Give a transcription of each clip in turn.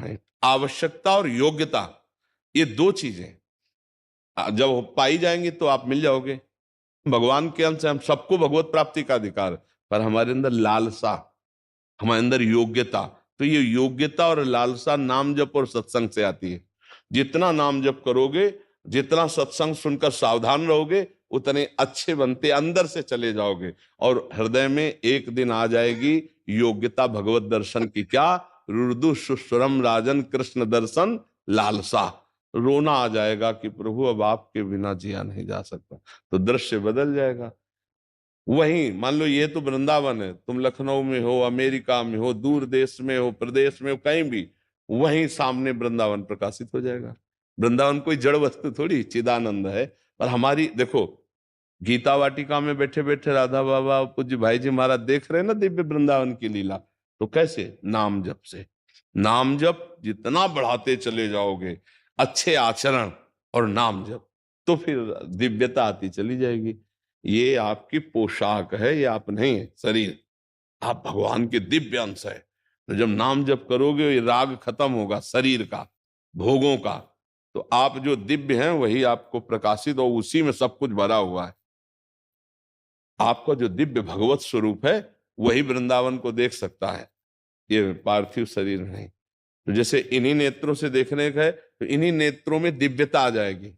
बढ़ाएं। आवश्यकता और योग्यता, ये दो चीजें जब पाई जाएंगी तो आप मिल जाओगे। भगवान के अंश से हम सबको भगवत प्राप्ति का अधिकार, पर हमारे अंदर लालसा, हमारे अंदर योग्यता, तो ये योग्यता और लालसा नाम जप और सत्संग से आती है। जितना नाम जप करोगे, जितना सत्संग सुनकर सावधान रहोगे, उतने अच्छे बनते अंदर से चले जाओगे और हृदय में एक दिन आ जाएगी योग्यता भगवत दर्शन की। क्या? रुदु सुस्वरम राजन कृष्ण दर्शन लालसा। रोना आ जाएगा कि प्रभु अब आपके बिना जिया नहीं जा सकता, तो दृश्य बदल जाएगा। वहीं मान लो ये तो वृंदावन है, तुम लखनऊ में हो, अमेरिका में हो, दूर देश में हो, प्रदेश में हो, कहीं भी, वहीं सामने वृंदावन प्रकाशित हो जाएगा। वृंदावन कोई जड़ वस्तु थोड़ी, चिदानंद है। पर हमारी देखो, गीता वाटिका में बैठे बैठे राधा बाबा पूज्य भाई जी महाराज देख रहे हैं ना दिव्य वृंदावन की लीला, तो कैसे? नाम जप से। नाम जप जितना बढ़ाते चले जाओगे, अच्छे आचरण और नाम जप, तो फिर दिव्यता आती चली जाएगी। ये आपकी पोशाक है, ये आप नहीं है शरीर, आप भगवान के दिव्य अंश है। तो जब नाम जप करोगे, ये राग खत्म होगा शरीर का, भोगों का, तो आप जो दिव्य हैं वही आपको प्रकाशित, और उसी में सब कुछ भरा हुआ है। आपका जो दिव्य भगवत स्वरूप है वही वृंदावन को देख सकता है, ये पार्थिव शरीर नहीं। तो जैसे इन्हीं नेत्रों से देखने का है, तो इन्हीं नेत्रों में दिव्यता आ जाएगी।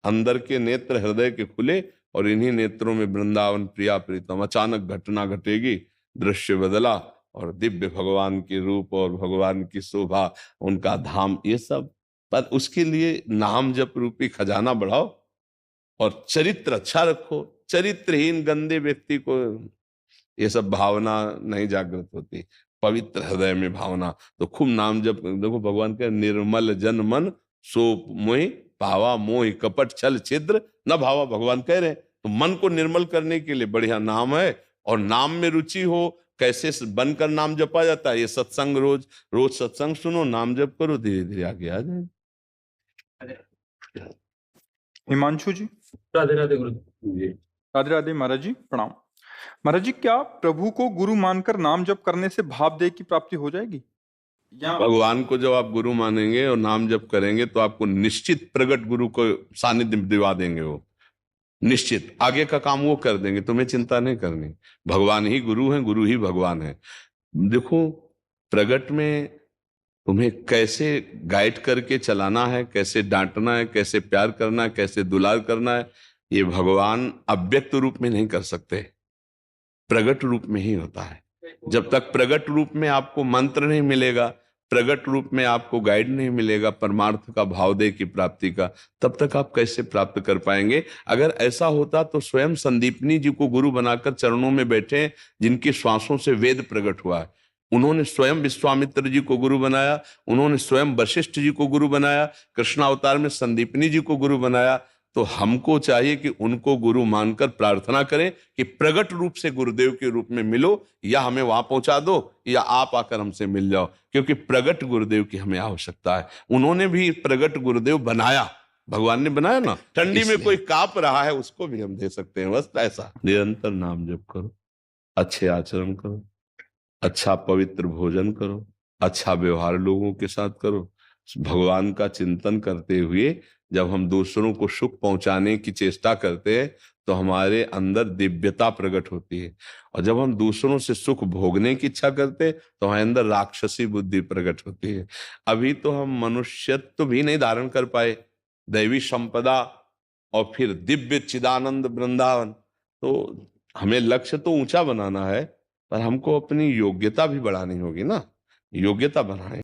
अंदर के नेत्र हृदय के खुले और इन्हीं नेत्रों में वृंदावन प्रिया प्रीतम। अचानक घटना घटेगी, दृश्य बदला और दिव्य भगवान के रूप और भगवान की शोभा, उनका धाम, ये सब। पर उसके लिए नाम जप रूपी खजाना बढ़ाओ और चरित्र अच्छा रखो। चरित्रहीन गंदे व्यक्ति को ये सब भावना नहीं जागृत होती। पवित्र हृदय में भावना, तो खूब नाम जप। देखो भगवान के निर्मल जन मन सो मोहि पावा, मोहि कपट छल छिद्र न भावा, भगवान कह रहे हैं। तो मन को निर्मल करने के लिए बढ़िया नाम है, और नाम में रुचि हो। कैसे बनकर नाम जपा जाता है? ये सत्संग, रोज रोज सत्संग सुनो, नाम जप करो, धीरे धीरे आगे आ जाए। हिमांशु जी, राधे राधे गुरु जी। राधे राधे महाराज जी, प्रणाम। महाराज जी, क्या प्रभु को गुरु मानकर नाम जप करने से भाव देह की प्राप्ति हो जाएगी? भगवान को जब आप गुरु मानेंगे और नाम जप करेंगे, तो आपको निश्चित प्रगट गुरु को सानिध्य दिवा देंगे। वो निश्चित आगे का काम वो कर देंगे, तुम्हें चिंता नहीं करनी। भगवान ही गुरु है, गुरु ही भगवान है। देखो, प्रगट में तुम्हें कैसे गाइड करके चलाना है, कैसे डांटना है, कैसे प्यार करना है, कैसे दुलार करना है, ये भगवान अव्यक्त रूप में नहीं कर सकते, प्रगट रूप में ही होता है। जब तक प्रगट रूप में आपको मंत्र नहीं मिलेगा, प्रगट रूप में आपको गाइड नहीं मिलेगा परमार्थ का, भाव दे की प्राप्ति का, तब तक आप कैसे प्राप्त कर पाएंगे? अगर ऐसा होता तो स्वयं संदीपनी जी को गुरु बनाकर चरणों में बैठे, जिनकी श्वासों से वेद प्रकट हुआ है। उन्होंने स्वयं विश्वामित्र जी को गुरु बनाया, उन्होंने स्वयं वशिष्ठ जी को गुरु बनाया, कृष्णावतार में संदीपनी जी को गुरु बनाया। तो हमको चाहिए कि उनको गुरु मानकर प्रार्थना करें कि प्रगट रूप से गुरुदेव के रूप में मिलो, या हमें वहां पहुंचा दो, या आप आकर हमसे मिल जाओ, क्योंकि प्रगट गुरुदेव की हमें आवश्यकता है। उन्होंने भी प्रगट गुरुदेव बनाया, भगवान ने बनाया ना। ठंडी में कोई कांप रहा है, उसको भी हम दे सकते हैं। बस ऐसा निरंतर नाम जप करो, अच्छे आचरण करो, अच्छा पवित्र भोजन करो, अच्छा व्यवहार लोगों के साथ करो। भगवान का चिंतन करते हुए जब हम दूसरों को सुख पहुंचाने की चेष्टा करते हैं, तो हमारे अंदर दिव्यता प्रकट होती है। और जब हम दूसरों से सुख भोगने की इच्छा करते हैं, तो हमारे अंदर राक्षसी बुद्धि प्रकट होती है। अभी तो हम मनुष्यत्व भी नहीं धारण कर पाए, दैवी संपदा और फिर दिव्य चिदानंद वृंदावन। तो हमें लक्ष्य तो ऊंचा बनाना है, पर हमको अपनी योग्यता भी बढ़ानी होगी ना। योग्यता बढ़ाएं।